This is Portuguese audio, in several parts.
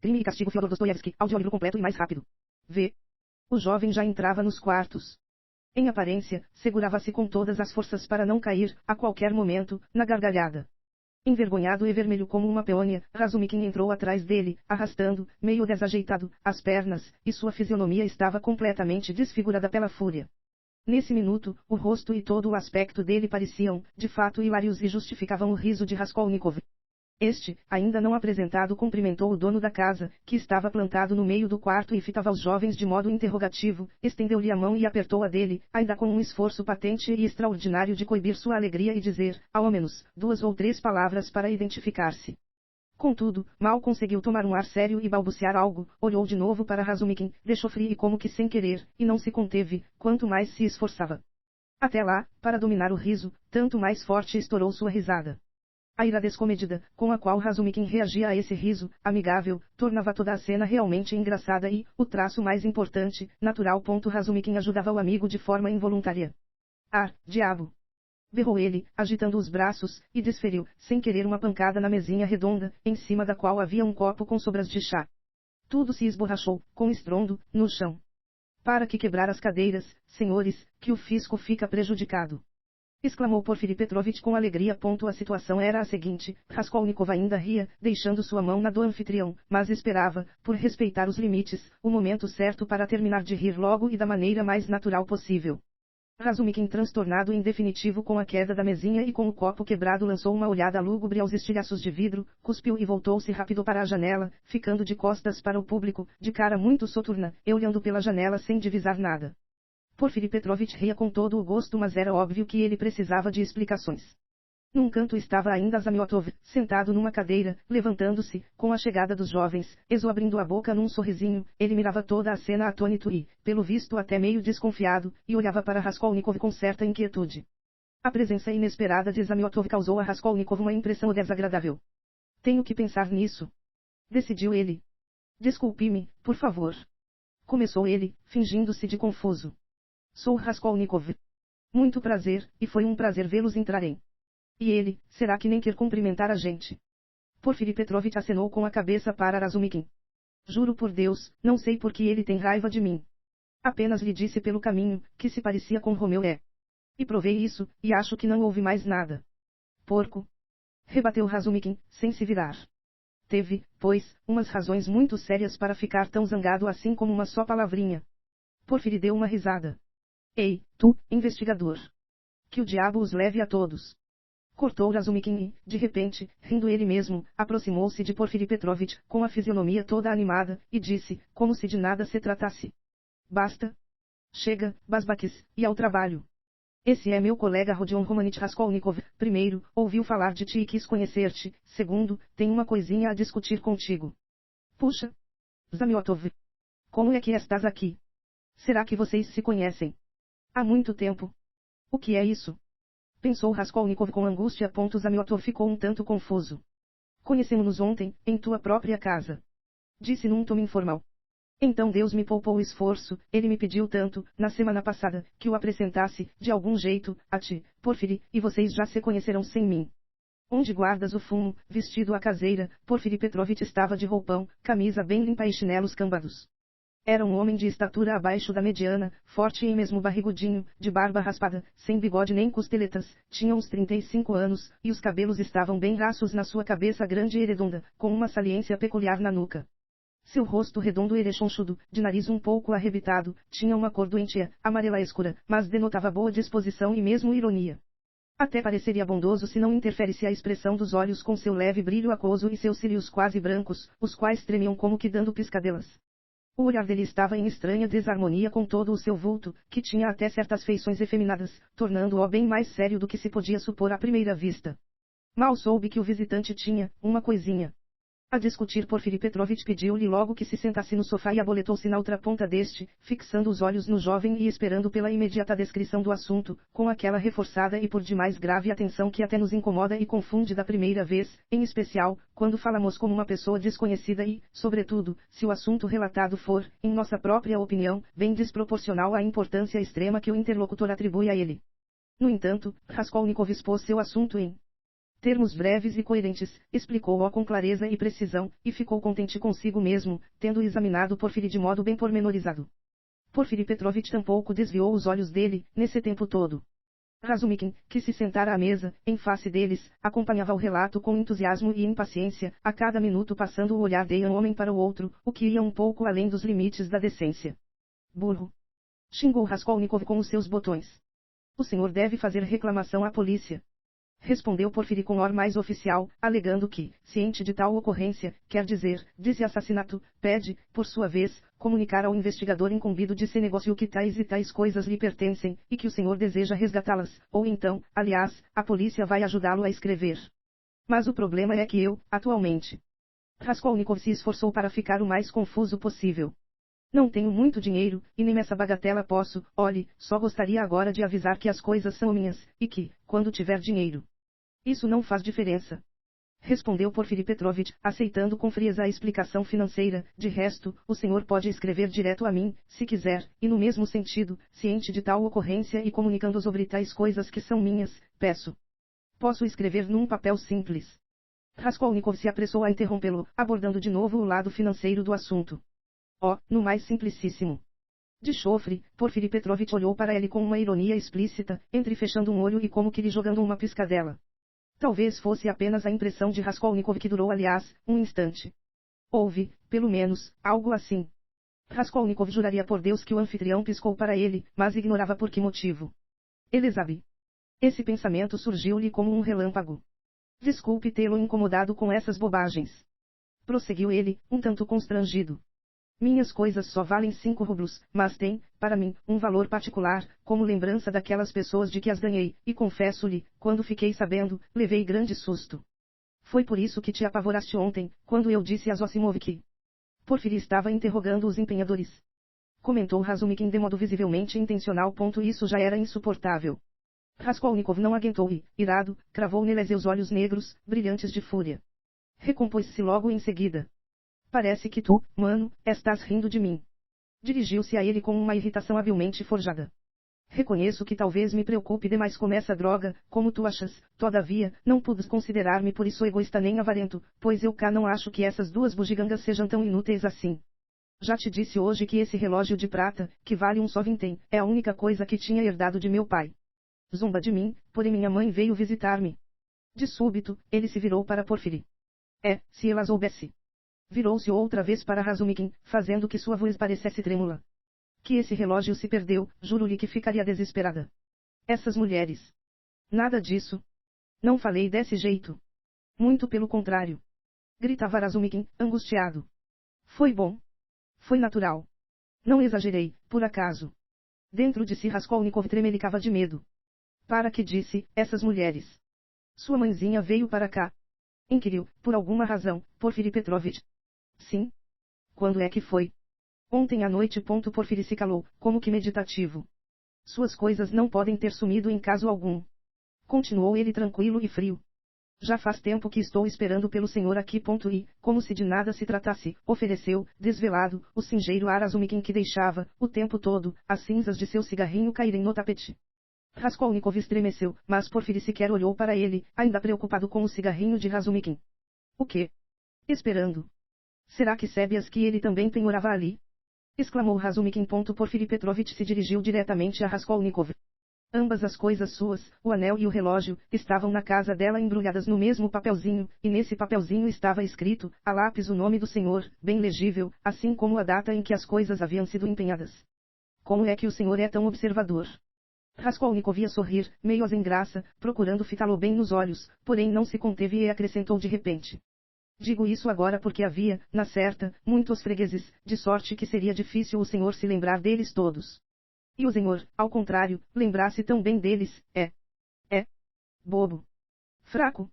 Crime e Castigo Fyodor Dostoiévski, audiolivro completo e mais rápido. V. O jovem já entrava nos quartos. Em aparência, segurava-se com todas as forças para não cair, a qualquer momento, na gargalhada. Envergonhado e vermelho como uma peônia, Razumikin entrou atrás dele, arrastando, meio desajeitado, as pernas, e sua fisionomia estava completamente desfigurada pela fúria. Nesse minuto, o rosto e todo o aspecto dele pareciam, de fato hilários e justificavam o riso de Raskolnikov. Este, ainda não apresentado, cumprimentou o dono da casa, que estava plantado no meio do quarto e fitava os jovens de modo interrogativo, estendeu-lhe a mão e apertou a dele, ainda com um esforço patente e extraordinário de coibir sua alegria e dizer, ao menos, 2 ou 3 palavras para identificar-se. Contudo, mal conseguiu tomar um ar sério e balbuciar algo, olhou de novo para Razumikin, deixou frio e como que sem querer, e não se conteve, quanto mais se esforçava. Até lá, para dominar o riso, tanto mais forte estourou sua risada. A ira descomedida, com a qual Razumikin reagia a esse riso, amigável, tornava toda a cena realmente engraçada e, o traço mais importante, natural. Razumikin ajudava o amigo de forma involuntária. Ah, diabo! Berrou ele, agitando os braços, e desferiu, sem querer, uma pancada na mesinha redonda, em cima da qual havia um copo com sobras de chá. Tudo se esborrachou, com estrondo, no chão. Para que quebrar as cadeiras, senhores, que o fisco fica prejudicado! Exclamou Porfiri Petrovitch com alegria. A situação era a seguinte: Raskolnikov ainda ria, deixando sua mão na do anfitrião, mas esperava, por respeitar os limites, o momento certo para terminar de rir logo e da maneira mais natural possível. Razumikin, transtornado em definitivo com a queda da mesinha e com o copo quebrado, lançou uma olhada lúgubre aos estilhaços de vidro, cuspiu e voltou-se rápido para a janela, ficando de costas para o público, de cara muito soturna, e olhando pela janela sem divisar nada. Porfiri Petrovitch ria com todo o gosto, mas era óbvio que ele precisava de explicações. Num canto estava ainda Zamiotov, sentado numa cadeira, levantando-se, com a chegada dos jovens, exoabrindo a boca num sorrisinho. Ele mirava toda a cena atônito e, pelo visto até meio desconfiado, e olhava para Raskolnikov com certa inquietude. A presença inesperada de Zamiotov causou a Raskolnikov uma impressão desagradável. Tenho que pensar nisso, decidiu ele. Desculpe-me, por favor. Começou ele, fingindo-se de confuso. Sou Raskolnikov. Muito prazer, e foi um prazer vê-los entrarem. E ele, será que nem quer cumprimentar a gente? Porfiri Petrovitch acenou com a cabeça para Razumikin. Juro por Deus, não sei por que ele tem raiva de mim. Apenas lhe disse pelo caminho, que se parecia com Romeu. E provei isso, e acho que não houve mais nada. Porco! Rebateu Razumikin, sem se virar. Teve, pois, umas razões muito sérias para ficar tão zangado assim como uma só palavrinha. Porfiri deu uma risada. Ei, tu, investigador! Que o diabo os leve a todos! Cortou Razumikin e, de repente, rindo ele mesmo, aproximou-se de Porfiri Petrovitch, com a fisionomia toda animada, e disse, como se de nada se tratasse. Basta! Chega, Basbaques, e ao trabalho! Esse é meu colega Rodion Romanich Raskolnikov. Primeiro, ouviu falar de ti e quis conhecer-te. Segundo, tem uma coisinha a discutir contigo. Puxa! Zamiotov! Como é que estás aqui? Será que vocês se conhecem? Há muito tempo. O que é isso? Pensou Raskolnikov com angústia. Zamiotov ficou um tanto confuso. Conhecemos-nos ontem, em tua própria casa. Disse num tom informal. Então Deus me poupou o esforço, ele me pediu tanto, na semana passada, que o apresentasse, de algum jeito, a ti, Porfiri, e vocês já se conheceram sem mim. Onde guardas o fumo? Vestido à caseira, Porfiri Petrovitch estava de roupão, camisa bem limpa e chinelos cambados. Era um homem de estatura abaixo da mediana, forte e mesmo barrigudinho, de barba raspada, sem bigode nem costeletas, tinha uns 35 anos, e os cabelos estavam bem raços na sua cabeça grande e redonda, com uma saliência peculiar na nuca. Seu rosto redondo e rechonchudo, de nariz um pouco arrebitado, tinha uma cor doentia, amarela escura, mas denotava boa disposição e mesmo ironia. Até pareceria bondoso se não interferisse a expressão dos olhos com seu leve brilho aquoso e seus cílios quase brancos, os quais tremiam como que dando piscadelas. O olhar dele estava em estranha desarmonia com todo o seu vulto, que tinha até certas feições efeminadas, tornando-o bem mais sério do que se podia supor à primeira vista. Mal soube que o visitante tinha, uma coisinha a discutir. Porfiri Petrovitch pediu-lhe logo que se sentasse no sofá e aboletou-se na outra ponta deste, fixando os olhos no jovem e esperando pela imediata descrição do assunto, com aquela reforçada e por demais grave atenção que até nos incomoda e confunde da primeira vez, em especial, quando falamos como uma pessoa desconhecida e, sobretudo, se o assunto relatado for, em nossa própria opinião, bem desproporcional à importância extrema que o interlocutor atribui a ele. No entanto, Raskolnikov expôs seu assunto em Termos breves e coerentes, explicou-o com clareza e precisão, e ficou contente consigo mesmo, tendo examinado Porfiri de modo bem pormenorizado. Porfiri Petrovitch tampouco desviou os olhos dele, nesse tempo todo. Razumikin, que se sentara à mesa, em face deles, acompanhava o relato com entusiasmo e impaciência, a cada minuto passando o olhar de um homem para o outro, o que ia um pouco além dos limites da decência. Burro! Xingou Raskolnikov com os seus botões. O senhor deve fazer reclamação à polícia. Respondeu Porfiri com ar mais oficial, alegando que, ciente de tal ocorrência, quer dizer, desse assassinato, pede, por sua vez, comunicar ao investigador incumbido de se negócio que tais e tais coisas lhe pertencem, e que o senhor deseja resgatá-las, ou então, aliás, a polícia vai ajudá-lo a escrever. Mas o problema é que eu, atualmente. Raskolnikov se esforçou para ficar o mais confuso possível. Não tenho muito dinheiro, e nem essa bagatela posso, olhe, só gostaria agora de avisar que as coisas são minhas, e que, quando tiver dinheiro. Isso não faz diferença. Respondeu Porfiri Petrovitch, aceitando com frieza a explicação financeira, de resto, o senhor pode escrever direto a mim, se quiser, e no mesmo sentido, ciente de tal ocorrência e comunicando sobre tais coisas que são minhas, peço. Posso escrever num papel simples. Raskolnikov se apressou a interrompê-lo, abordando de novo o lado financeiro do assunto. Oh, no mais simplicíssimo. De chofre, Porfiri Petrovitch olhou para ele com uma ironia explícita, entrefechando um olho e como que lhe jogando uma piscadela. Talvez fosse apenas a impressão de Raskolnikov que durou aliás, um instante. Houve, pelo menos, algo assim. Raskolnikov juraria por Deus que o anfitrião piscou para ele, mas ignorava por que motivo. Elizabeth. Esse pensamento surgiu-lhe como um relâmpago. Desculpe tê-lo incomodado com essas bobagens. Prosseguiu ele, um tanto constrangido. Minhas coisas só valem 5 rublos, mas têm, para mim, um valor particular, como lembrança daquelas pessoas de que as ganhei, e confesso-lhe, quando fiquei sabendo, levei grande susto. Foi por isso que te apavoraste ontem, quando eu disse a Zosimov que Porfiri estava interrogando os empenhadores. Comentou Razumikin de modo visivelmente intencional. Isso já era insuportável. Raskolnikov não aguentou e, irado, cravou neles os olhos negros, brilhantes de fúria. Recompôs-se logo em seguida. Parece que tu, mano, estás rindo de mim. Dirigiu-se a ele com uma irritação habilmente forjada. Reconheço que talvez me preocupe demais com essa droga, como tu achas, todavia, não pudes considerar-me por isso egoísta nem avarento, pois eu cá não acho que essas duas bugigangas sejam tão inúteis assim. Já te disse hoje que esse relógio de prata, que vale um só vintém, é a única coisa que tinha herdado de meu pai. Zomba de mim, porém minha mãe veio visitar-me. De súbito, ele se virou para Porfiri. Se ela soubesse. Virou-se outra vez para Razumikin, fazendo que sua voz parecesse trêmula. Que esse relógio se perdeu, juro-lhe que ficaria desesperada. Essas mulheres. Nada disso. Não falei desse jeito. Muito pelo contrário. Gritava Razumikin, angustiado. Foi bom. Foi natural. Não exagerei, por acaso. Dentro de si Raskolnikov tremelicava de medo. Para que disse, essas mulheres? Sua mãezinha veio para cá. Inquiriu, por alguma razão, Porfiri Petrovitch. Sim. Quando é que foi? Ontem à noite. Porfiri se calou, como que meditativo. Suas coisas não podem ter sumido em caso algum. Continuou ele tranquilo e frio. Já faz tempo que estou esperando pelo senhor aqui. E, como se de nada se tratasse, ofereceu, desvelado, o singeiro a Razumikin que deixava, o tempo todo, as cinzas de seu cigarrinho caírem no tapete. Raskolnikov estremeceu, mas Porfiri sequer olhou para ele, ainda preocupado com o cigarrinho de Razumikin. O quê? Esperando. Será que sabias que ele também penhorava ali? Exclamou Razumikin. Porfiri Petrovitch se dirigiu diretamente a Raskolnikov. Ambas as coisas suas, o anel e o relógio, estavam na casa dela embrulhadas no mesmo papelzinho, e nesse papelzinho estava escrito, a lápis o nome do senhor, bem legível, assim como a data em que as coisas haviam sido empenhadas. Como é que o senhor é tão observador? Raskolnikov ia sorrir, meio sem graça, procurando fitá-lo bem nos olhos, porém não se conteve e acrescentou de repente. Digo isso agora porque havia, na certa, muitos fregueses, de sorte que seria difícil o senhor se lembrar deles todos. E o senhor, ao contrário, lembrar-se tão bem deles, bobo. Fraco.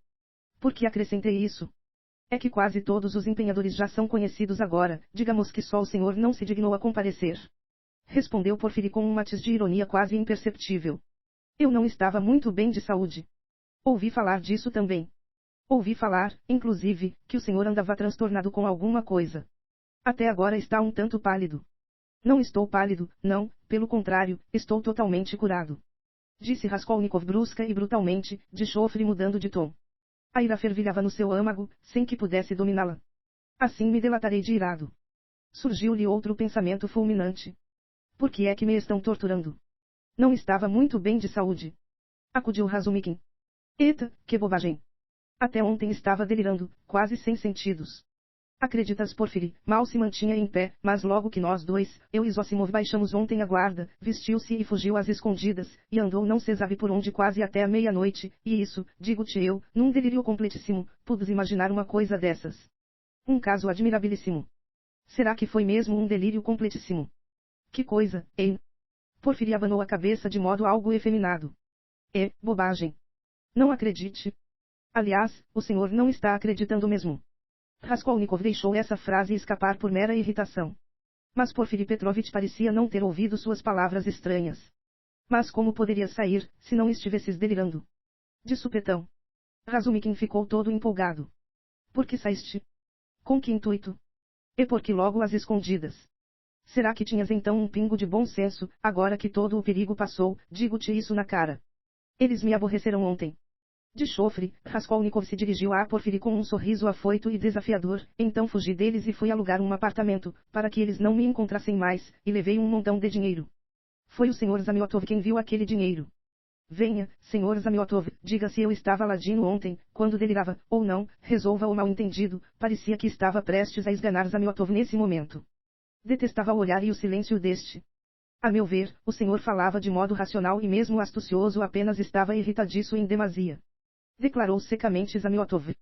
Por que acrescentei isso? É que quase todos os empenhadores já são conhecidos agora, digamos que só o senhor não se dignou a comparecer. Respondeu Porfiri com um matiz de ironia quase imperceptível. Eu não estava muito bem de saúde. Ouvi falar disso também. Ouvi falar, inclusive, que o senhor andava transtornado com alguma coisa. Até agora está um tanto pálido. Não estou pálido, não, pelo contrário, estou totalmente curado. Disse Raskolnikov brusca e brutalmente, de chofre mudando de tom. A ira fervilhava no seu âmago, sem que pudesse dominá-la. Assim me delatarei de irado. Surgiu-lhe outro pensamento fulminante. Por que é que me estão torturando? Não estava muito bem de saúde. Acudiu Razumikin. Eita, que bobagem! Até ontem estava delirando, quase sem sentidos. Acreditas, Porfiri, mal se mantinha em pé, mas logo que nós dois, eu e Zosimov baixamos ontem a guarda, vestiu-se e fugiu às escondidas, e andou não se sabe por onde quase até a meia-noite, e isso, digo-te eu, num delírio completíssimo, pudes imaginar uma coisa dessas. Um caso admirabilíssimo. Será que foi mesmo um delírio completíssimo? Que coisa, hein? Porfiri abanou a cabeça de modo algo efeminado. É, bobagem. Não acredite. Aliás, o senhor não está acreditando mesmo. Raskolnikov deixou essa frase escapar por mera irritação. Mas Porfiri Petrovitch parecia não ter ouvido suas palavras estranhas. Mas como poderia sair, se não estivesses delirando? De supetão. Razumikin ficou todo empolgado. Por que saíste? Com que intuito? E por que logo às escondidas? Será que tinhas então um pingo de bom senso, agora que todo o perigo passou, digo-te isso na cara. Eles me aborreceram ontem. De chofre, Raskolnikov se dirigiu a Porfiri com um sorriso afoito e desafiador, então fugi deles e fui alugar um apartamento, para que eles não me encontrassem mais, e levei um montão de dinheiro. Foi o Sr. Zamiotov quem viu aquele dinheiro. Venha, Sr. Zamiotov, diga se eu estava ladino ontem, quando delirava, ou não, resolva o mal-entendido, parecia que estava prestes a esganar Zamiotov nesse momento. Detestava o olhar e o silêncio deste. A meu ver, o senhor falava de modo racional e mesmo astucioso, apenas estava irritadiço em demasia. Declarou secamente Zamiotov.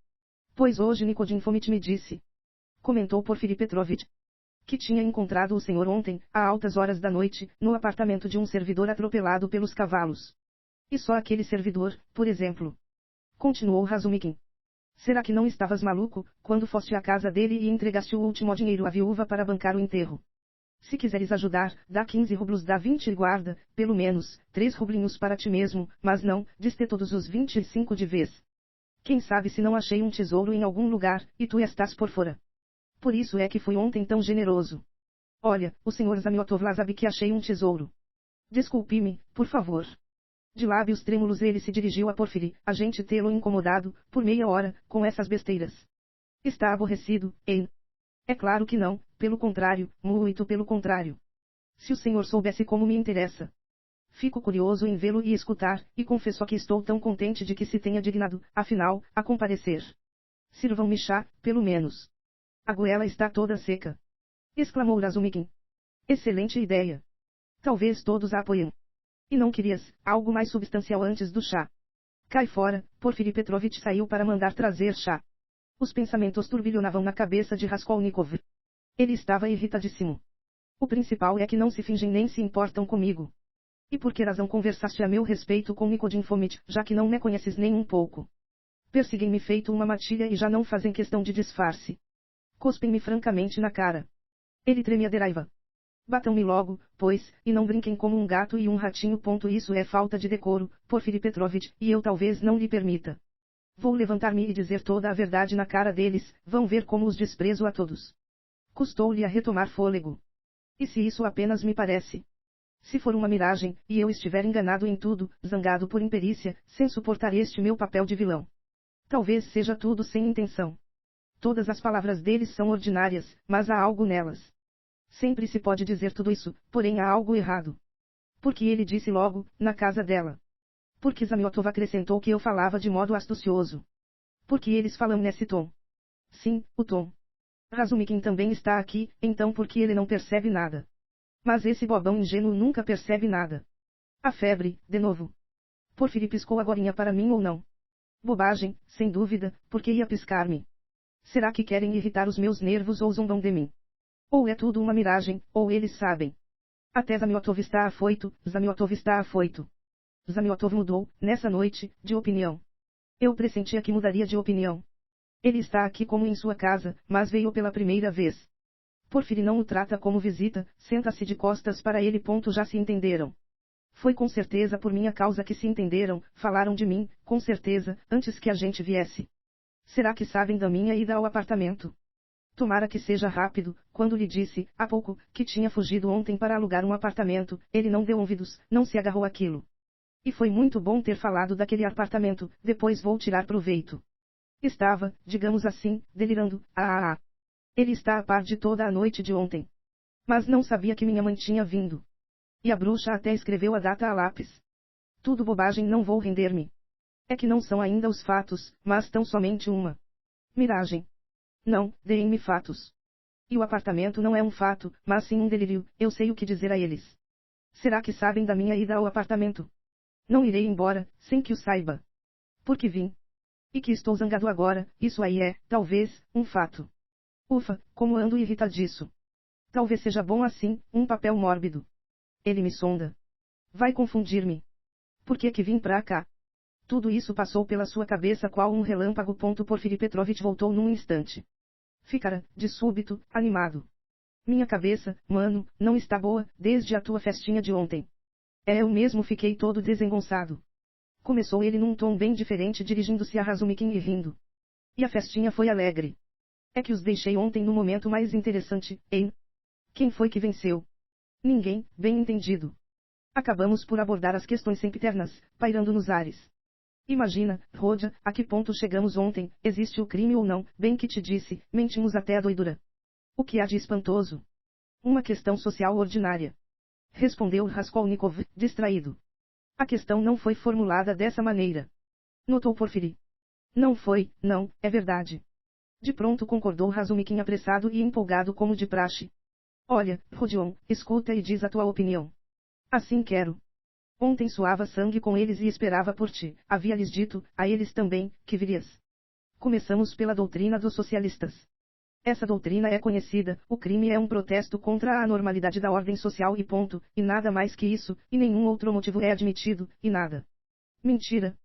Pois hoje Nikodim Fomitch me disse. Comentou Porfiri Petrovitch. Que tinha encontrado o senhor ontem, a altas horas da noite, no apartamento de um servidor atropelado pelos cavalos. E só aquele servidor, por exemplo. Continuou Razumikin. Será que não estavas maluco, quando foste à casa dele e entregaste o último dinheiro à viúva para bancar o enterro? Se quiseres ajudar, dá 15 rublos, dá 20 e guarda, pelo menos, 3 rublinhos para ti mesmo, mas não, deste todos os 25 de vez. Quem sabe se não achei um tesouro em algum lugar, e tu estás por fora. Por isso é que fui ontem tão generoso. Olha, o senhor Zamiotov lá sabe que achei um tesouro. Desculpe-me, por favor. De lábios trêmulos ele se dirigiu a Porfiri, a gente tê-lo incomodado, por meia hora, com essas besteiras. Está aborrecido, hein? É claro que não, pelo contrário, muito pelo contrário. Se o senhor soubesse como me interessa. Fico curioso em vê-lo e escutar, e confesso que estou tão contente de que se tenha dignado, afinal, a comparecer. Sirvam-me chá, pelo menos. A goela está toda seca. Exclamou Razumikin. Excelente ideia. Talvez todos a apoiem. E não querias algo mais substancial antes do chá? Cai fora, Porfiri Petrovitch saiu para mandar trazer chá. Os pensamentos turbilhonavam na cabeça de Raskolnikov. Ele estava irritadíssimo. O principal é que não se fingem nem se importam comigo. E por que razão conversaste a meu respeito com Nikodim Fomitch, já que não me conheces nem um pouco? Persiguem-me feito uma matilha e já não fazem questão de disfarce. Cospem-me francamente na cara. Ele tremia de raiva. Batam-me logo, pois, e não brinquem como um gato e um ratinho. Isso é falta de decoro, Porfiri Petrovitch, e eu talvez não lhe permita. Vou levantar-me e dizer toda a verdade na cara deles, vão ver como os desprezo a todos. Custou-lhe a retomar fôlego. E se isso apenas me parece? Se for uma miragem, e eu estiver enganado em tudo, zangado por imperícia, sem suportar este meu papel de vilão. Talvez seja tudo sem intenção. Todas as palavras deles são ordinárias, mas há algo nelas. Sempre se pode dizer tudo isso, porém há algo errado. Porque ele disse logo, na casa dela. Porque Zamiotov acrescentou que eu falava de modo astucioso. Porque eles falam nesse tom. Sim, o tom. Razumikin também está aqui, então porque ele não percebe nada. Mas esse bobão ingênuo nunca percebe nada. A febre, de novo. Porfiri piscou agorinha para mim ou não? Bobagem, sem dúvida, porque ia piscar-me. Será que querem irritar os meus nervos ou zombam de mim? Ou é tudo uma miragem, ou eles sabem. Até Zamiotov está afoito, Zamiotov está afoito. Zamiotov mudou, nessa noite, de opinião. Eu pressentia que mudaria de opinião. Ele está aqui como em sua casa, mas veio pela primeira vez. Porfiri não o trata como visita, senta-se de costas para ele. Já se entenderam. Foi com certeza por minha causa que se entenderam, falaram de mim, com certeza, antes que a gente viesse. Será que sabem da minha ida ao apartamento? Tomara que seja rápido. Quando lhe disse, há pouco, que tinha fugido ontem para alugar um apartamento, ele não deu ouvidos, não se agarrou àquilo. E foi muito bom ter falado daquele apartamento, depois vou tirar proveito. Estava, digamos assim, delirando. Ele está a par de toda a noite de ontem. Mas não sabia que minha mãe tinha vindo. E a bruxa até escreveu a data a lápis. Tudo bobagem, não vou render-me. É que não são ainda os fatos, mas tão somente uma miragem. Não, deem-me fatos. E o apartamento não é um fato, mas sim um delírio, eu sei o que dizer a eles. Será que sabem da minha ida ao apartamento? Não irei embora, sem que o saiba. Porque vim. E que estou zangado agora, isso aí é, talvez, um fato. Ufa, como ando irritadiço. Talvez seja bom assim, um papel mórbido. Ele me sonda. Vai confundir-me. Por que vim pra cá? Tudo isso passou pela sua cabeça qual um relâmpago. Porfiri Petrovich voltou num instante. Ficara, de súbito, animado. Minha cabeça, mano, não está boa, desde a tua festinha de ontem. Eu mesmo fiquei todo desengonçado. Começou ele num tom bem diferente, dirigindo-se a Razumikin e rindo. E a festinha foi alegre. É que os deixei ontem no momento mais interessante, hein? Quem foi que venceu? Ninguém, bem entendido. Acabamos por abordar as questões sempiternas, pairando nos ares. Imagina, Rhodia, a que ponto chegamos ontem, existe o crime ou não, bem que te disse, mentimos até a doidura. O que há de espantoso? Uma questão social ordinária. Respondeu Raskolnikov, distraído. A questão não foi formulada dessa maneira. Notou Porfiri. Não foi, não, é verdade. De pronto concordou Razumikin apressado e empolgado como de praxe. Olha, Rodion, escuta e diz a tua opinião. Assim quero. Ontem suava sangue com eles e esperava por ti, havia-lhes dito, a eles também, que virias. Começamos pela doutrina dos socialistas. Essa doutrina é conhecida, o crime é um protesto contra a anormalidade da ordem social e ponto, e nada mais que isso, e nenhum outro motivo é admitido, e nada. Mentira!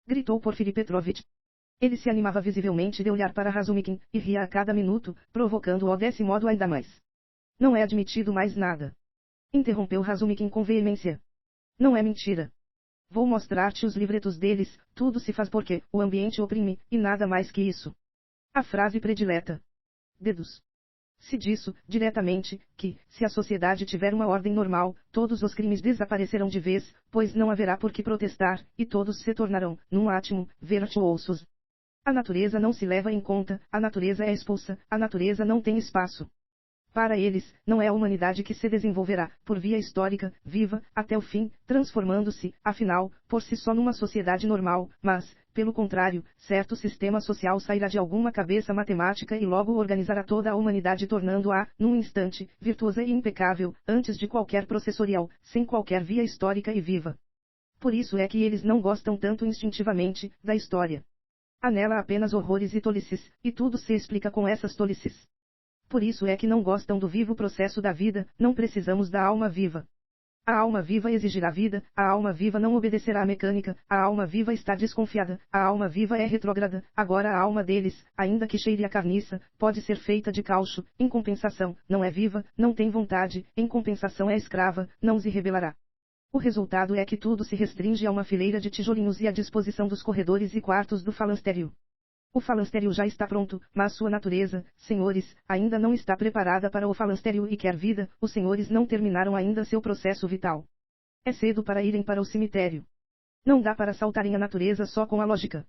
Gritou Porfiri Petrovich. Ele se animava visivelmente de olhar para Razumikin, e ria a cada minuto, provocando-o desse modo ainda mais. Não é admitido mais nada. Interrompeu Razumikin com veemência. Não é mentira. Vou mostrar-te os livretos deles, tudo se faz porque o ambiente oprime, e nada mais que isso. A frase predileta. Dedos. Se disso, diretamente, que, se a sociedade tiver uma ordem normal, todos os crimes desaparecerão de vez, pois não haverá por que protestar, e todos se tornarão, num átimo, virtuosos. A natureza não se leva em conta, a natureza é expulsa, a natureza não tem espaço. Para eles, não é a humanidade que se desenvolverá, por via histórica, viva, até o fim, transformando-se, afinal, por si só numa sociedade normal, mas, pelo contrário, certo sistema social sairá de alguma cabeça matemática e logo organizará toda a humanidade tornando-a, num instante, virtuosa e impecável, antes de qualquer processorial, sem qualquer via histórica e viva. Por isso é que eles não gostam tanto instintivamente, da história. Há nela apenas horrores e tolices, e tudo se explica com essas tolices. Por isso é que não gostam do vivo processo da vida, não precisamos da alma viva. A alma viva exigirá vida, a alma viva não obedecerá à mecânica, a alma viva está desconfiada, a alma viva é retrógrada, agora a alma deles, ainda que cheire a carniça, pode ser feita de caucho, em compensação, não é viva, não tem vontade, em compensação é escrava, não se rebelará. O resultado é que tudo se restringe a uma fileira de tijolinhos e à disposição dos corredores e quartos do falanstério. O falanstério já está pronto, mas sua natureza, senhores, ainda não está preparada para o falanstério e quer vida, os senhores não terminaram ainda seu processo vital. É cedo para irem para o cemitério. Não dá para saltarem a natureza só com a lógica.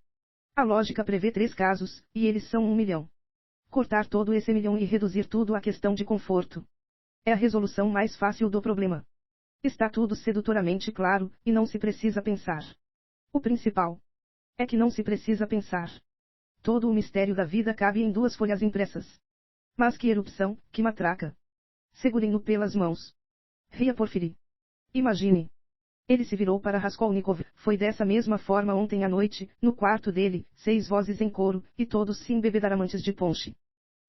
A lógica prevê 3 casos, e eles são 1 milhão. Cortar todo esse milhão e reduzir tudo à questão de conforto. É a resolução mais fácil do problema. Está tudo sedutoramente claro, e não se precisa pensar. O principal é que não se precisa pensar. Todo o mistério da vida cabe em 2 folhas impressas. Mas que erupção, que matraca! Segurem-no pelas mãos. Ria Porfiri. Imagine. Ele se virou para Raskolnikov, foi dessa mesma forma ontem à noite, no quarto dele, 6 vozes em coro, e todos se embebedaramantes de ponche.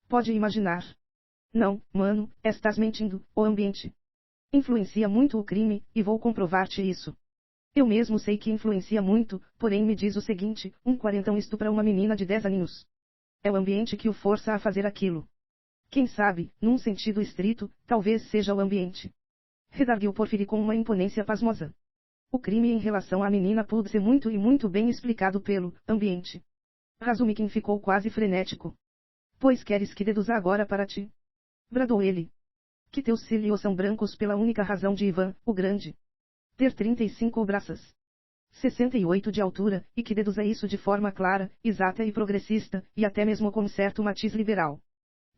Pode imaginar. Não, mano, estás mentindo, o ambiente influencia muito o crime, e vou comprovar-te isso. Eu mesmo sei que influencia muito, porém me diz o seguinte, um quarentão estupra uma menina de 10 aninhos. É o ambiente que o força a fazer aquilo. Quem sabe, num sentido estrito, talvez seja o ambiente. Redarguiu Porfiri com uma imponência pasmosa. O crime em relação à menina pôde ser muito e muito bem explicado pelo ambiente. Razumikin ficou quase frenético. Pois queres que deduza agora para ti? Bradou ele. Que teus cílios são brancos pela única razão de Ivan, o Grande ter 35 braças. 68 de altura, e que deduza isso de forma clara, exata e progressista, e até mesmo com certo matiz liberal.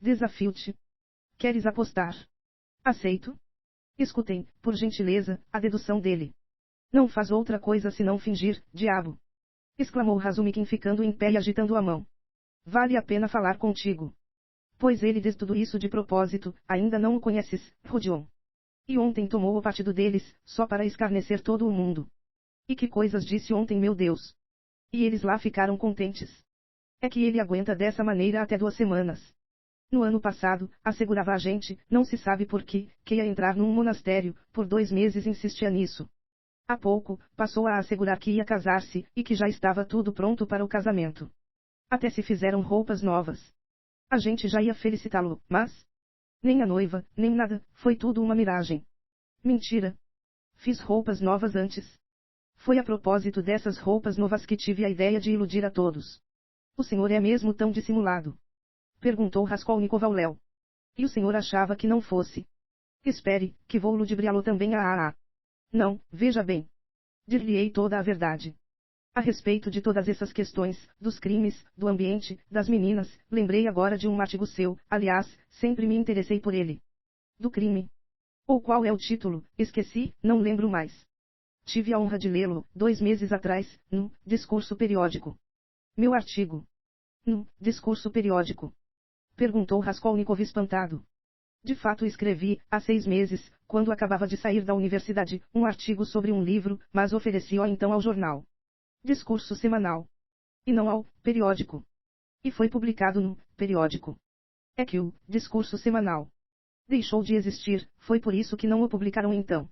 Desafio-te. Queres apostar? Aceito. Escutem, por gentileza, a dedução dele. Não faz outra coisa senão fingir, diabo! Exclamou Razumikin ficando em pé e agitando a mão. Vale a pena falar contigo. Pois ele diz tudo isso de propósito, ainda não o conheces, Rodion. E ontem tomou o partido deles, só para escarnecer todo o mundo. E que coisas disse ontem, meu Deus! E eles lá ficaram contentes. É que ele aguenta dessa maneira até 2 semanas. No ano passado, assegurava a gente, não se sabe por que ia entrar num monastério, por 2 meses insistia nisso. Há pouco, passou a assegurar que ia casar-se, e que já estava tudo pronto para o casamento. Até se fizeram roupas novas. A gente já ia felicitá-lo, mas... nem a noiva, nem nada, foi tudo uma miragem. Mentira. Fiz roupas novas antes. Foi a propósito dessas roupas novas que tive a ideia de iludir a todos. O senhor é mesmo tão dissimulado? Perguntou Raskolnikov ao Léo. E o senhor achava que não fosse? Espere, que vou ludibriá-lo também. Não, veja bem. Dir-lhe-ei toda a verdade. A respeito de todas essas questões, dos crimes, do ambiente, das meninas, lembrei agora de um artigo seu, aliás, sempre me interessei por ele. Do crime. Ou qual é o título? Esqueci, não lembro mais. Tive a honra de lê-lo, 2 meses atrás, no Discurso Periódico. Meu artigo. No Discurso Periódico? Perguntou Raskolnikov espantado. De fato escrevi, há 6 meses, quando acabava de sair da universidade, um artigo sobre um livro, mas ofereci-o então ao jornal. Discurso Semanal. E não ao Periódico. E foi publicado no Periódico. É que o Discurso Semanal deixou de existir, foi por isso que não o publicaram então.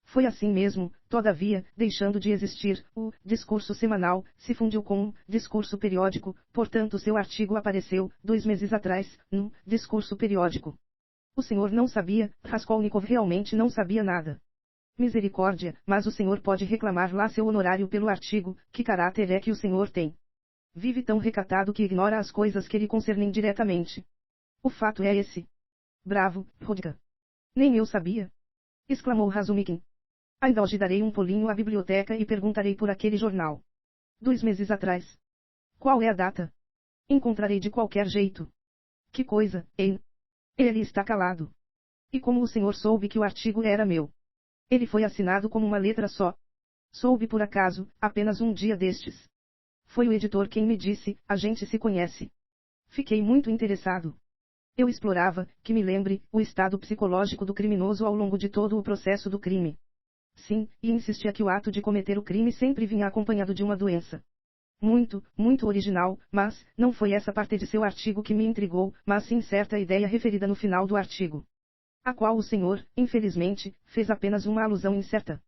Foi assim mesmo, todavia, deixando de existir, o Discurso Semanal se fundiu com o Discurso Periódico, portanto seu artigo apareceu, 2 meses atrás, no Discurso Periódico. O senhor não sabia, Raskolnikov realmente não sabia nada. Misericórdia, mas o senhor pode reclamar lá seu honorário pelo artigo, que caráter é que o senhor tem? Vive tão recatado que ignora as coisas que lhe concernem diretamente. O fato é esse. Bravo, Rodka. Nem eu sabia. Exclamou Razumikin. Ainda hoje darei um pulinho à biblioteca e perguntarei por aquele jornal. 2 meses atrás. Qual é a data? Encontrarei de qualquer jeito. Que coisa, hein? Ele está calado. E como o senhor soube que o artigo era meu? Ele foi assinado como uma letra só. Soube por acaso, apenas um dia destes. Foi o editor quem me disse, a gente se conhece. Fiquei muito interessado. Eu explorava, que me lembre, o estado psicológico do criminoso ao longo de todo o processo do crime. Sim, e insistia que o ato de cometer o crime sempre vinha acompanhado de uma doença. Muito, muito original, mas, não foi essa parte de seu artigo que me intrigou, mas sim certa ideia referida no final do artigo. A qual o senhor, infelizmente, fez apenas uma alusão incerta.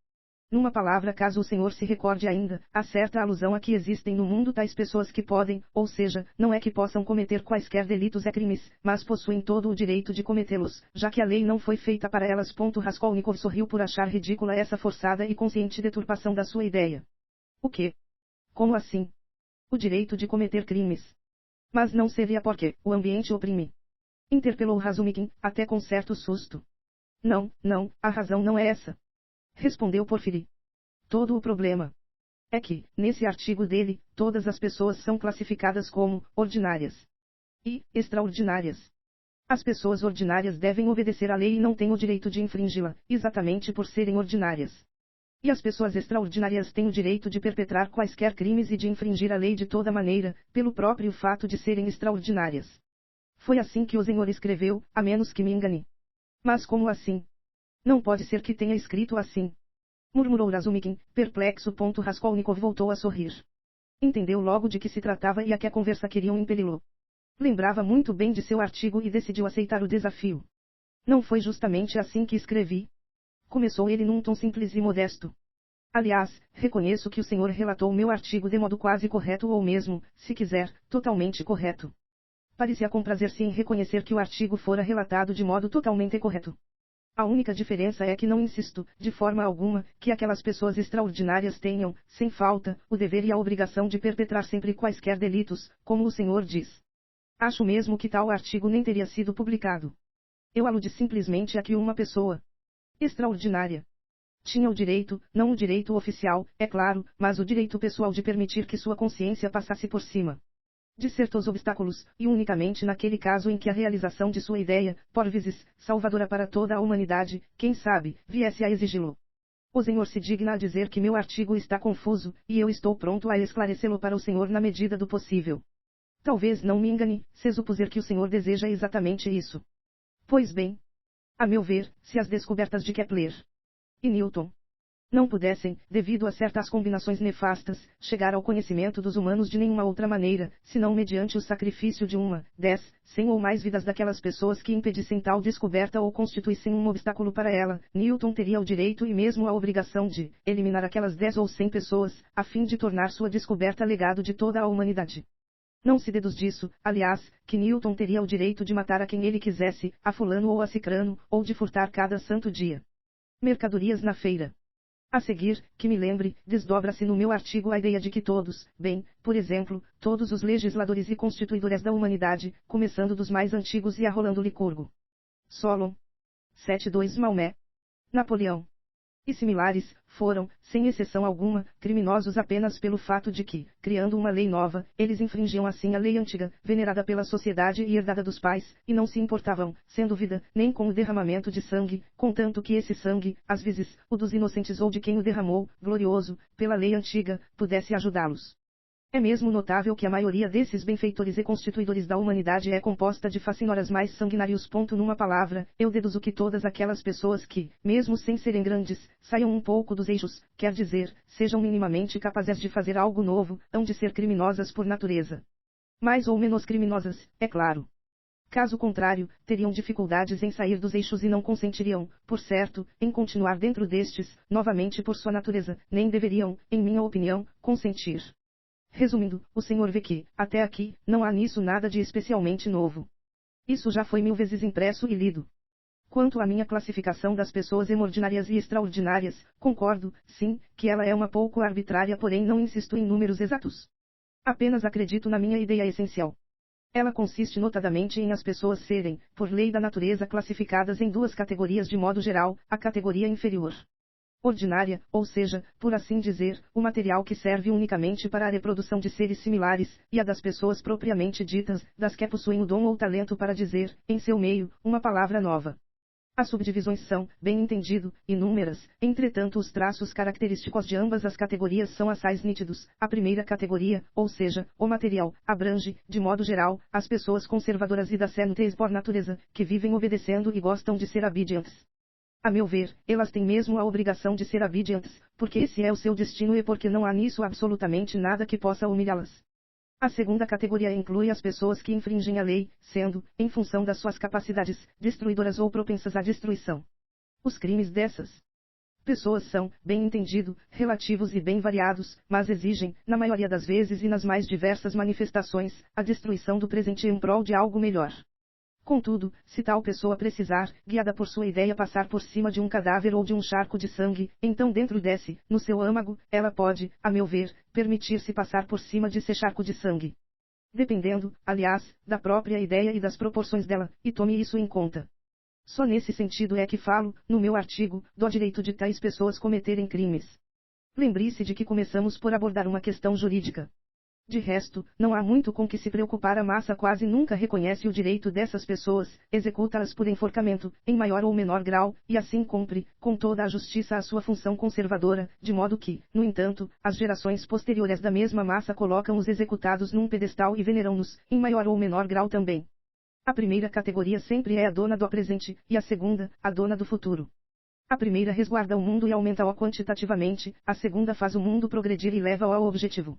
Numa palavra, caso o senhor se recorde ainda, há certa alusão a que existem no mundo tais pessoas que podem, ou seja, não é que possam cometer quaisquer delitos e crimes, mas possuem todo o direito de cometê-los, já que a lei não foi feita para elas. Raskolnikov sorriu por achar ridícula essa forçada e consciente deturpação da sua ideia. O quê? Como assim? O direito de cometer crimes. Mas não seria porque o ambiente oprime? Interpelou Razumikin, até com certo susto. Não, não, a razão não é essa. Respondeu Porfiri. Todo o problema é que, nesse artigo dele, todas as pessoas são classificadas como ordinárias e extraordinárias. As pessoas ordinárias devem obedecer à lei e não têm o direito de infringi-la, exatamente por serem ordinárias. E as pessoas extraordinárias têm o direito de perpetrar quaisquer crimes e de infringir a lei de toda maneira, pelo próprio fato de serem extraordinárias. Foi assim que o senhor escreveu, a menos que me engane. Mas como assim? Não pode ser que tenha escrito assim. Murmurou Razumikin, perplexo. Raskolnikov voltou a sorrir. Entendeu logo de que se tratava e a que a conversa queriam impeli-lo. Lembrava muito bem de seu artigo e decidiu aceitar o desafio. Não foi justamente assim que escrevi? Começou ele num tom simples e modesto. Aliás, reconheço que o senhor relatou meu artigo de modo quase correto ou mesmo, se quiser, totalmente correto. Parecia comprazer-se em reconhecer que o artigo fora relatado de modo totalmente correto. A única diferença é que não insisto, de forma alguma, que aquelas pessoas extraordinárias tenham, sem falta, o dever e a obrigação de perpetrar sempre quaisquer delitos, como o senhor diz. Acho mesmo que tal artigo nem teria sido publicado. Eu aludi simplesmente a que uma pessoa extraordinária Tinha o direito, não o direito oficial, é claro, mas o direito pessoal de permitir que sua consciência passasse por cima de certos obstáculos, e unicamente naquele caso em que a realização de sua ideia, por vezes, salvadora para toda a humanidade, quem sabe, viesse a exigi-lo. O senhor se digna a dizer que meu artigo está confuso, e eu estou pronto a esclarecê-lo para o senhor na medida do possível. Talvez não me engane, se supuser que o senhor deseja exatamente isso. Pois bem, a meu ver, se as descobertas de Kepler e Newton não pudessem, devido a certas combinações nefastas, chegar ao conhecimento dos humanos de nenhuma outra maneira, senão mediante o sacrifício de 1, 10, 100 ou mais vidas daquelas pessoas que impedissem tal descoberta ou constituíssem um obstáculo para ela, Newton teria o direito e mesmo a obrigação de eliminar aquelas 10 ou 100 pessoas, a fim de tornar sua descoberta legado de toda a humanidade. Não se deduz disso, aliás, que Newton teria o direito de matar a quem ele quisesse, a fulano ou a cicrano, ou de furtar cada santo dia mercadorias na feira. A seguir, que me lembre, desdobra-se no meu artigo a ideia de que todos, bem, por exemplo, todos os legisladores e constituidores da humanidade, começando dos mais antigos e arrolando Licurgo, Solon, 7-2 Maomé, Napoleão e similares, foram, sem exceção alguma, criminosos apenas pelo fato de que, criando uma lei nova, eles infringiam assim a lei antiga, venerada pela sociedade e herdada dos pais, e não se importavam, sem dúvida, nem com o derramamento de sangue, contanto que esse sangue, às vezes, o dos inocentes ou de quem o derramou, glorioso, pela lei antiga, pudesse ajudá-los. É mesmo notável que a maioria desses benfeitores e constituidores da humanidade é composta de facinoras mais sanguinários. Numa palavra, eu deduzo que todas aquelas pessoas que, mesmo sem serem grandes, saiam um pouco dos eixos, quer dizer, sejam minimamente capazes de fazer algo novo, hão de ser criminosas por natureza. Mais ou menos criminosas, é claro. Caso contrário, teriam dificuldades em sair dos eixos e não consentiriam, por certo, em continuar dentro destes, novamente por sua natureza, nem deveriam, em minha opinião, consentir. Resumindo, o senhor vê que, até aqui, não há nisso nada de especialmente novo. Isso já foi 1000 vezes impresso e lido. Quanto à minha classificação das pessoas extraordinárias e extraordinárias, concordo, sim, que ela é uma pouco arbitrária, porém não insisto em números exatos. Apenas acredito na minha ideia essencial. Ela consiste notadamente em as pessoas serem, por lei da natureza, classificadas em duas categorias de modo geral, a categoria inferior, ordinária, ou seja, por assim dizer, o material que serve unicamente para a reprodução de seres similares, e a das pessoas propriamente ditas, das que possuem o dom ou talento para dizer, em seu meio, uma palavra nova. As subdivisões são, bem entendido, inúmeras, entretanto os traços característicos de ambas as categorias são assaz nítidos. A primeira categoria, ou seja, o material, abrange, de modo geral, as pessoas conservadoras e decentes por natureza, que vivem obedecendo e gostam de ser obedientes. A meu ver, elas têm mesmo a obrigação de ser obedientes, porque esse é o seu destino e porque não há nisso absolutamente nada que possa humilhá-las. A segunda categoria inclui as pessoas que infringem a lei, sendo, em função das suas capacidades, destruidoras ou propensas à destruição. Os crimes dessas pessoas são, bem entendido, relativos e bem variados, mas exigem, na maioria das vezes e nas mais diversas manifestações, a destruição do presente em prol de algo melhor. Contudo, se tal pessoa precisar, guiada por sua ideia, passar por cima de um cadáver ou de um charco de sangue, então dentro desse, no seu âmago, ela pode, a meu ver, permitir-se passar por cima de esse charco de sangue. Dependendo, aliás, da própria ideia e das proporções dela, e tome isso em conta. Só nesse sentido é que falo, no meu artigo, do direito de tais pessoas cometerem crimes. Lembre-se de que começamos por abordar uma questão jurídica. De resto, não há muito com que se preocupar. A massa quase nunca reconhece o direito dessas pessoas, executa-as por enforcamento, em maior ou menor grau, e assim cumpre, com toda a justiça, a sua função conservadora, de modo que, no entanto, as gerações posteriores da mesma massa colocam os executados num pedestal e veneram-nos, em maior ou menor grau também. A primeira categoria sempre é a dona do presente, e a segunda, a dona do futuro. A primeira resguarda o mundo e aumenta-o quantitativamente, a segunda faz o mundo progredir e leva-o ao objetivo.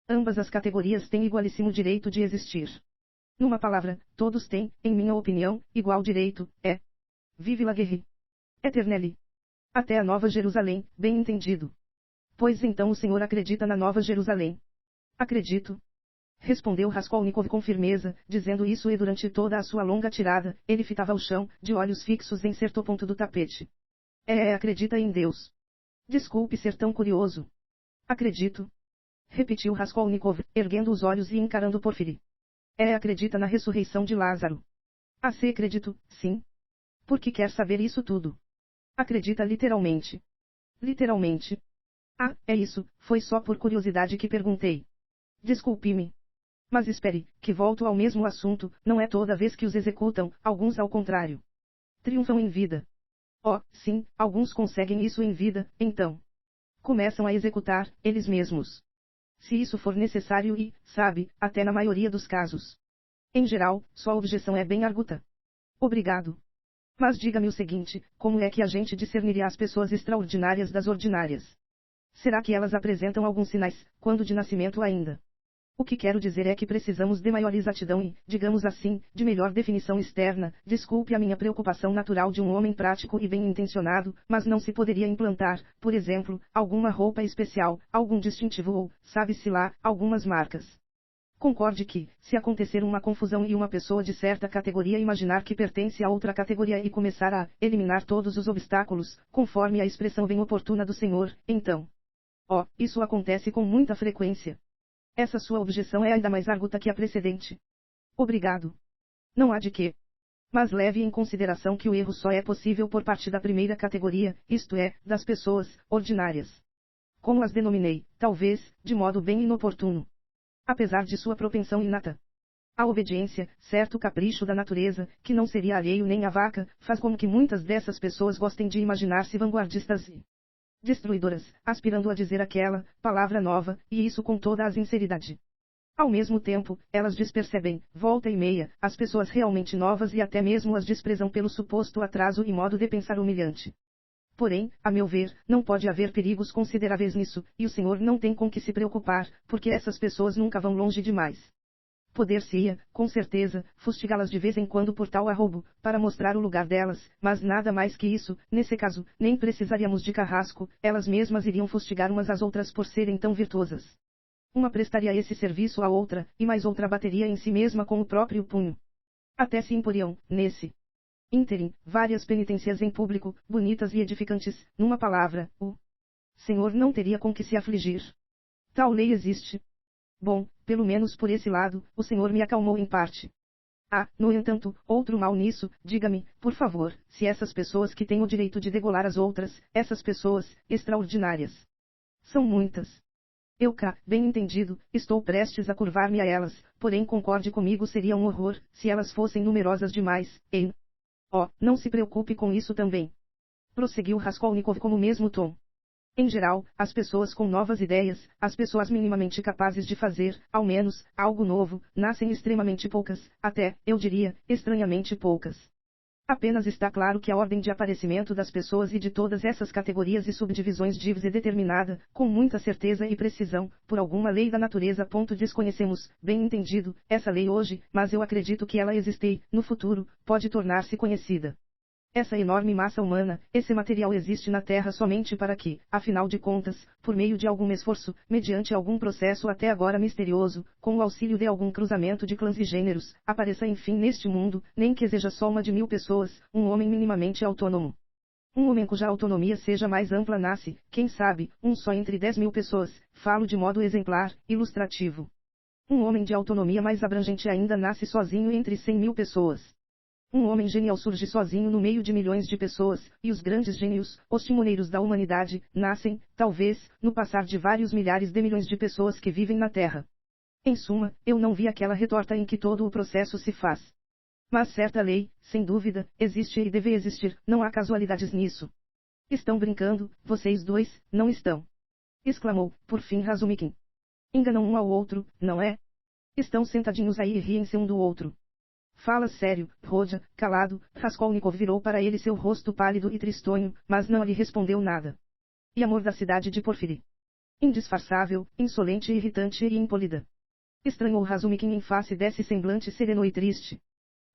Ambas as categorias têm igualíssimo direito de existir. Numa palavra, todos têm, em minha opinião, igual direito, vive la guerre éternelle. Até a Nova Jerusalém, bem entendido. Pois então o senhor acredita na Nova Jerusalém? Acredito. Respondeu Raskolnikov com firmeza, dizendo isso e durante toda a sua longa tirada, ele fitava o chão, de olhos fixos em certo ponto do tapete. Acredita em Deus. Desculpe ser tão curioso. Acredito. Repetiu Raskolnikov, erguendo os olhos e encarando Porfiri. Acredita na ressurreição de Lázaro? Se acredito, sim. Por que quer saber isso tudo? Acredita literalmente. Literalmente. Ah, é isso, foi só por curiosidade que perguntei. Desculpe-me. Mas espere, que volto ao mesmo assunto, não é toda vez que os executam, alguns ao contrário. Triunfam em vida. Oh, sim, alguns conseguem isso em vida, então. Começam a executar, eles mesmos. Se isso for necessário e, sabe, até na maioria dos casos. Em geral, sua objeção é bem arguta. Obrigado. Mas diga-me o seguinte, como é que a gente discerniria as pessoas extraordinárias das ordinárias? Será que elas apresentam alguns sinais, quando de nascimento ainda? O que quero dizer é que precisamos de maior exatidão e, digamos assim, de melhor definição externa. Desculpe a minha preocupação natural de um homem prático e bem intencionado, mas não se poderia implantar, por exemplo, alguma roupa especial, algum distintivo ou, sabe-se lá, algumas marcas. Concorde que, se acontecer uma confusão e uma pessoa de certa categoria imaginar que pertence a outra categoria e começar a eliminar todos os obstáculos, conforme a expressão bem oportuna do Senhor, então. Oh, isso acontece com muita frequência. Essa sua objeção é ainda mais arguta que a precedente. Obrigado. Não há de quê. Mas leve em consideração que o erro só é possível por parte da primeira categoria, isto é, das pessoas ordinárias. Como as denominei, talvez, de modo bem inoportuno. Apesar de sua propensão inata. A obediência, certo capricho da natureza, que não seria alheio nem à vaca, faz com que muitas dessas pessoas gostem de imaginar-se vanguardistas e destruidoras, aspirando a dizer aquela palavra nova, e isso com toda a sinceridade. Ao mesmo tempo, elas despercebem, volta e meia, as pessoas realmente novas e até mesmo as desprezam pelo suposto atraso e modo de pensar humilhante. Porém, a meu ver, não pode haver perigos consideráveis nisso, e o Senhor não tem com que se preocupar, porque essas pessoas nunca vão longe demais. Poder-se-ia, com certeza, fustigá-las de vez em quando por tal arrobo, para mostrar o lugar delas, mas nada mais que isso, nesse caso, nem precisaríamos de carrasco, elas mesmas iriam fustigar umas às outras por serem tão virtuosas. Uma prestaria esse serviço à outra, e mais outra bateria em si mesma com o próprio punho. Até se imporiam, nesse ínterim, várias penitências em público, bonitas e edificantes, numa palavra, o Senhor não teria com que se afligir. Tal lei existe. Bom, pelo menos por esse lado, o Senhor me acalmou em parte. Ah, no entanto, outro mal nisso, diga-me, por favor, se essas pessoas que têm o direito de degolar as outras, essas pessoas, extraordinárias. São muitas. Eu cá, bem entendido, estou prestes a curvar-me a elas, porém concorde comigo seria um horror, se elas fossem numerosas demais, hein? Oh, não se preocupe com isso também. Prosseguiu Raskolnikov com o mesmo tom. Em geral, as pessoas com novas ideias, as pessoas minimamente capazes de fazer, ao menos, algo novo, nascem extremamente poucas, até, eu diria, estranhamente poucas. Apenas está claro que a ordem de aparecimento das pessoas e de todas essas categorias e subdivisões é determinada, com muita certeza e precisão, por alguma lei da natureza. Desconhecemos, bem entendido, essa lei hoje, mas eu acredito que ela existe e, no futuro, pode tornar-se conhecida. Essa enorme massa humana, esse material existe na Terra somente para que, afinal de contas, por meio de algum esforço, mediante algum processo até agora misterioso, com o auxílio de algum cruzamento de clãs e gêneros, apareça enfim neste mundo, nem que seja só uma de 1000 pessoas, um homem minimamente autônomo. Um homem cuja autonomia seja mais ampla nasce, quem sabe, um só entre 10.000 pessoas, falo de modo exemplar, ilustrativo. Um homem de autonomia mais abrangente ainda nasce sozinho entre 100.000 pessoas. Um homem genial surge sozinho no meio de milhões de pessoas, e os grandes gênios, os timoneiros da humanidade, nascem, talvez, no passar de vários milhares de milhões de pessoas que vivem na Terra. Em suma, eu não vi aquela retorta em que todo o processo se faz. Mas certa lei, sem dúvida, existe e deve existir, não há casualidades nisso. Estão brincando, vocês dois, não estão? Exclamou, por fim Razumikin. Enganam um ao outro, não é? Estão sentadinhos aí e riem-se um do outro. Fala sério, Rodya, calado. Raskolnikov virou para ele seu rosto pálido e tristonho, mas não lhe respondeu nada. E a mordacidade de Porfiri. Indisfarçável, insolente e irritante e impolida. Estranhou Razumikin em face desse semblante sereno e triste.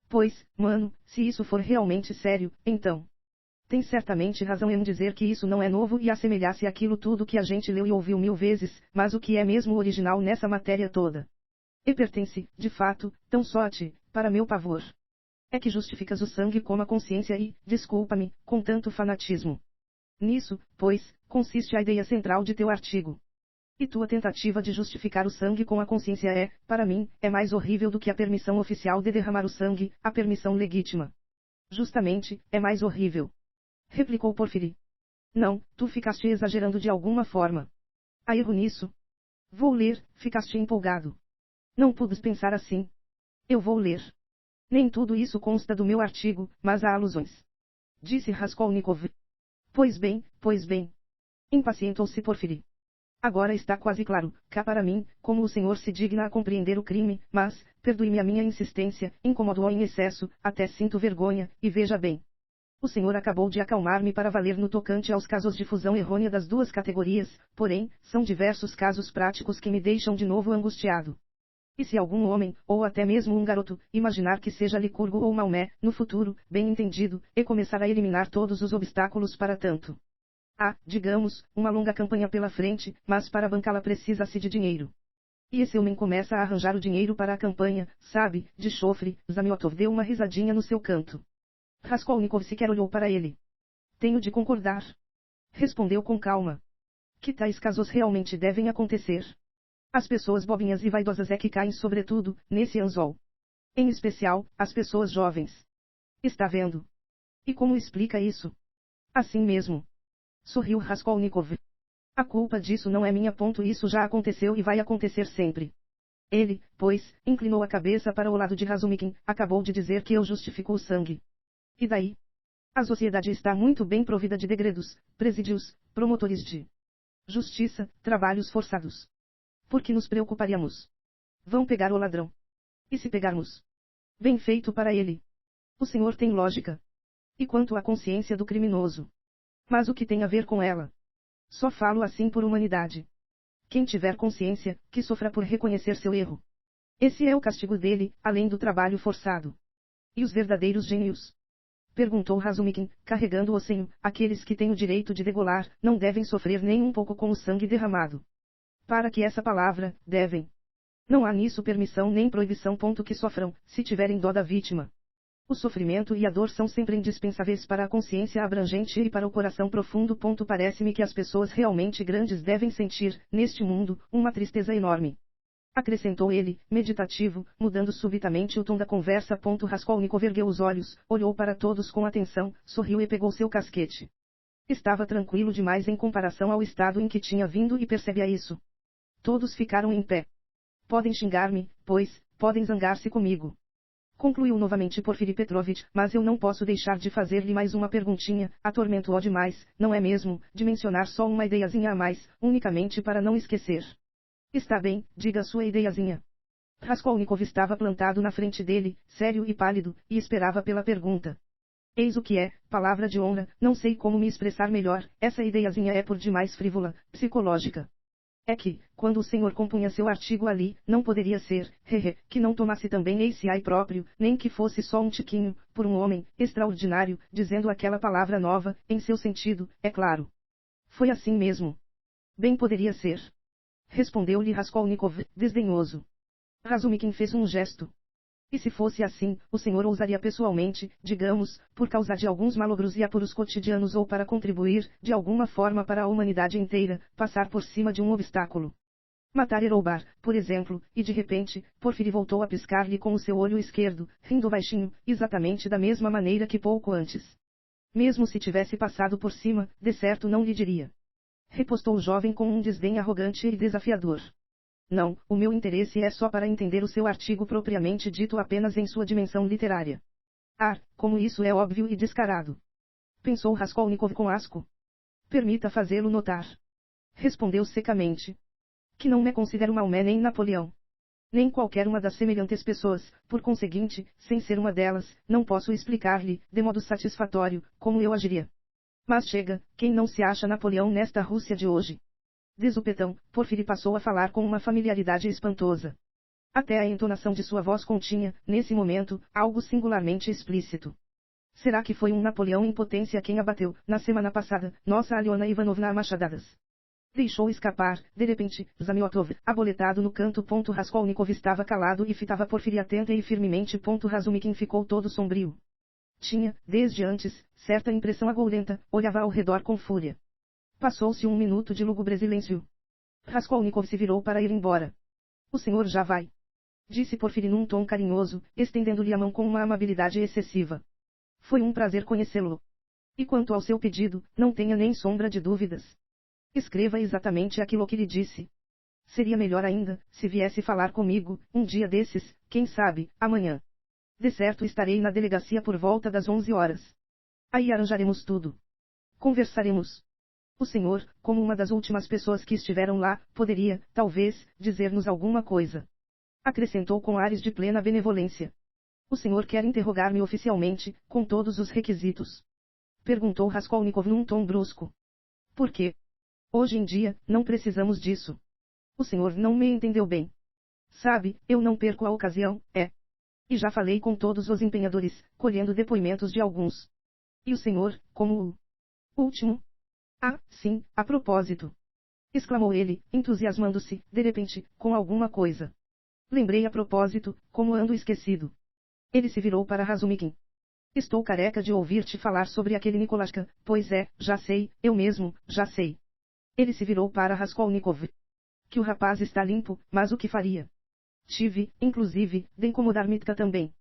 Pois, mano, se isso for realmente sério, então. Tem certamente razão em dizer que isso não é novo e assemelhar-se àquilo tudo que a gente leu e ouviu 1000 vezes, mas o que é mesmo original nessa matéria toda? E pertence, de fato, tão só a ti, para meu pavor. É que justificas o sangue como a consciência e, desculpa-me, com tanto fanatismo. Nisso, pois, consiste a ideia central de teu artigo. E tua tentativa de justificar o sangue com a consciência é, para mim, é mais horrível do que a permissão oficial de derramar o sangue, a permissão legítima. Justamente, é mais horrível. Replicou Porfiri. Não, tu ficaste exagerando de alguma forma. Há erro nisso. Vou ler, ficaste empolgado. Não pudes pensar assim. Eu vou ler. Nem tudo isso consta do meu artigo, mas há alusões. Disse Raskolnikov. Pois bem, pois bem. Impacientou-se Porfiri. Agora está quase claro, cá para mim, como o senhor se digna a compreender o crime, mas, perdoe-me a minha insistência, incomodo-o em excesso, até sinto vergonha, e veja bem. O senhor acabou de acalmar-me para valer no tocante aos casos de fusão errônea das duas categorias, porém, são diversos casos práticos que me deixam de novo angustiado. E se algum homem, ou até mesmo um garoto, imaginar que seja Licurgo ou Maomé, no futuro, bem entendido, e começar a eliminar todos os obstáculos para tanto? Há, digamos, uma longa campanha pela frente, mas para bancá-la precisa-se de dinheiro. E esse homem começa a arranjar o dinheiro para a campanha, sabe, de chofre. Zamiotov deu uma risadinha no seu canto. Raskolnikov sequer olhou para ele. Tenho de concordar. Respondeu com calma. Que tais casos realmente devem acontecer. As pessoas bobinhas e vaidosas é que caem sobretudo, nesse anzol. Em especial, as pessoas jovens. Está vendo? E como explica isso? Assim mesmo. Sorriu Raskolnikov. A culpa disso não é minha. Isso já aconteceu e vai acontecer sempre. Ele, pois, inclinou a cabeça para o lado de Razumikin, acabou de dizer que eu justifico o sangue. E daí? A sociedade está muito bem provida de degredos, presídios, promotores de justiça, trabalhos forçados. Por que nos preocuparíamos? Vão pegar o ladrão. E se pegarmos? Bem feito para ele. O senhor tem lógica. E quanto à consciência do criminoso? Mas o que tem a ver com ela? Só falo assim por humanidade. Quem tiver consciência, que sofra por reconhecer seu erro. Esse é o castigo dele, além do trabalho forçado. E os verdadeiros gênios? Perguntou Razumikin, carregando o senho, aqueles que têm o direito de degolar, não devem sofrer nem um pouco com o sangue derramado. Para que essa palavra, devem. Não há nisso permissão nem proibição. Que sofram, se tiverem dó da vítima. O sofrimento e a dor são sempre indispensáveis para a consciência abrangente e para o coração profundo. Parece-me que as pessoas realmente grandes devem sentir, neste mundo, uma tristeza enorme. Acrescentou ele, meditativo, mudando subitamente o tom da conversa. Raskolnikov ergueu os olhos, olhou para todos com atenção, sorriu e pegou seu casquete. Estava tranquilo demais em comparação ao estado em que tinha vindo e percebia isso. Todos ficaram em pé. Podem xingar-me, pois, podem zangar-se comigo. Concluiu novamente Porfiri Petrovitch, mas eu não posso deixar de fazer-lhe mais uma perguntinha. Atormento-o demais, não é mesmo, de mencionar só uma ideiazinha a mais, unicamente para não esquecer. Está bem, diga a sua ideiazinha. Raskolnikov estava plantado na frente dele, sério e pálido, e esperava pela pergunta. Eis o que é, palavra de honra, não sei como me expressar melhor, essa ideiazinha é por demais frívola, psicológica. É que, quando o senhor compunha seu artigo ali, não poderia ser, que não tomasse também esse ai próprio, nem que fosse só um tiquinho, por um homem, extraordinário, dizendo aquela palavra nova, em seu sentido, é claro. Foi assim mesmo. Bem poderia ser. Respondeu-lhe Raskolnikov, desdenhoso. Razumikin fez um gesto. E se fosse assim, o senhor ousaria pessoalmente, digamos, por causa de alguns malogros e apuros cotidianos ou para contribuir, de alguma forma para a humanidade inteira, passar por cima de um obstáculo. Matar e roubar, por exemplo, e de repente, Porfiri voltou a piscar-lhe com o seu olho esquerdo, rindo baixinho, exatamente da mesma maneira que pouco antes. Mesmo se tivesse passado por cima, de certo não lhe diria. Repostou o jovem com um desdém arrogante e desafiador. Não, o meu interesse é só para entender o seu artigo propriamente dito apenas em sua dimensão literária. Ah, como isso é óbvio e descarado. Pensou Raskolnikov com asco. Permita fazê-lo notar. Respondeu secamente. Que não me considero Maomé nem Napoleão. Nem qualquer uma das semelhantes pessoas, por conseguinte, sem ser uma delas, não posso explicar-lhe, de modo satisfatório, como eu agiria. Mas chega, quem não se acha Napoleão nesta Rússia de hoje? De supetão, Porfiri passou a falar com uma familiaridade espantosa. Até a entonação de sua voz continha, nesse momento, algo singularmente explícito. Será que foi um Napoleão em potência quem abateu, na semana passada, nossa Aliona Ivanovna a machadadas? Deixou escapar, de repente, Zamiotov, aboletado no canto. Raskolnikov estava calado e fitava Porfiri atenta e firmemente. Razumikin ficou todo sombrio. Tinha, desde antes, certa impressão agourenta, olhava ao redor com fúria. Passou-se um minuto de lúgubre silêncio. Raskolnikov se virou para ir embora. O senhor já vai? Disse Porfiri num tom carinhoso, estendendo-lhe a mão com uma amabilidade excessiva. Foi um prazer conhecê-lo. E quanto ao seu pedido, não tenha nem sombra de dúvidas. Escreva exatamente aquilo que lhe disse. Seria melhor ainda, se viesse falar comigo, um dia desses, quem sabe, amanhã. De certo estarei na delegacia por volta das 11 horas. Aí arranjaremos tudo. Conversaremos. O senhor, como uma das últimas pessoas que estiveram lá, poderia, talvez, dizer-nos alguma coisa. Acrescentou com ares de plena benevolência. O senhor quer interrogar-me oficialmente, com todos os requisitos? Perguntou Raskolnikov num tom brusco. Por quê? Hoje em dia, não precisamos disso. O senhor não me entendeu bem. Sabe, eu não perco a ocasião, é. E já falei com todos os empenhadores, colhendo depoimentos de alguns. E o senhor, como o último? Ah, sim, a propósito. Exclamou ele, entusiasmando-se, de repente, com alguma coisa. Lembrei a propósito, como ando esquecido. Ele se virou para Razumikin. Estou careca de ouvir-te falar sobre aquele Nikolashka, pois é, já sei, eu mesmo, já sei. Ele se virou para Raskolnikov. Que o rapaz está limpo, mas o que faria? Tive, inclusive, de incomodar Mitka também.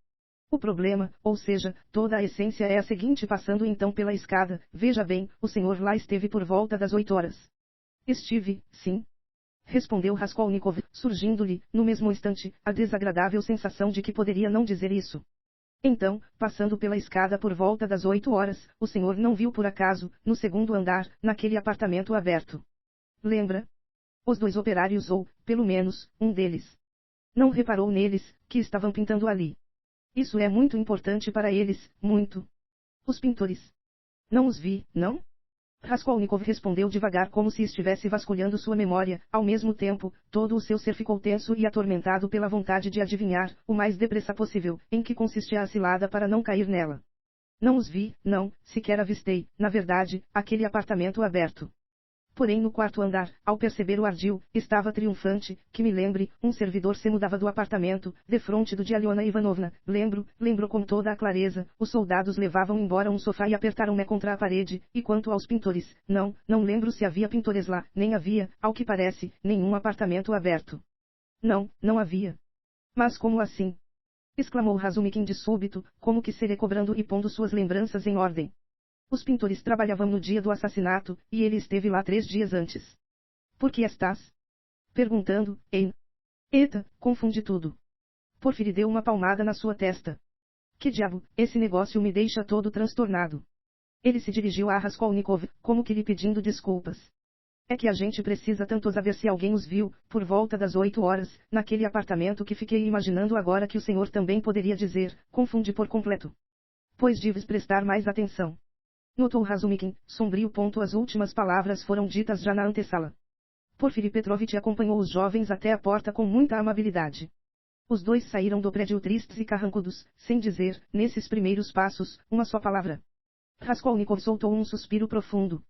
O problema, ou seja, toda a essência é a seguinte: passando então pela escada, veja bem, o senhor lá esteve por volta das 8 horas. Estive, sim. Respondeu Raskolnikov, surgindo-lhe, no mesmo instante, a desagradável sensação de que poderia não dizer isso. Então, passando pela escada por volta das 8 horas, o senhor não viu por acaso, no segundo andar, naquele apartamento aberto. Lembra? Os dois operários ou, pelo menos, um deles. Não reparou neles, que estavam pintando ali. Isso é muito importante para eles, muito. Os pintores. Não os vi, não? Raskolnikov respondeu devagar, como se estivesse vasculhando sua memória, ao mesmo tempo, todo o seu ser ficou tenso e atormentado pela vontade de adivinhar, o mais depressa possível, em que consistia a cilada para não cair nela. Não os vi, não, sequer avistei, na verdade, aquele apartamento aberto. Porém no quarto andar, ao perceber o ardil, estava triunfante, que me lembre, um servidor se mudava do apartamento, defronte do de Aliona Ivanovna, lembro com toda a clareza, os soldados levavam embora um sofá e apertaram-me contra a parede, e quanto aos pintores, não lembro se havia pintores lá, nem havia, ao que parece, nenhum apartamento aberto. Não havia. Mas como assim? Exclamou Razumikin de súbito, como que se recobrando e pondo suas lembranças em ordem. Os pintores trabalhavam no dia do assassinato, e ele esteve lá 3 dias antes. Por que estás perguntando, hein? Eita, confundi tudo. Porfiri deu uma palmada na sua testa. Que diabo, esse negócio me deixa todo transtornado. Ele se dirigiu a Raskolnikov, como que lhe pedindo desculpas. É que a gente precisa tanto saber se alguém os viu, por volta das 8 horas, naquele apartamento, que fiquei imaginando agora que o senhor também poderia dizer, confundi por completo. Pois deves prestar mais atenção. Notou Razumikin, sombrio. As últimas palavras foram ditas já na antessala. Porfiri Petrovitch acompanhou os jovens até a porta com muita amabilidade. Os dois saíram do prédio tristes e carrancudos, sem dizer, nesses primeiros passos, uma só palavra. Raskolnikov soltou um suspiro profundo.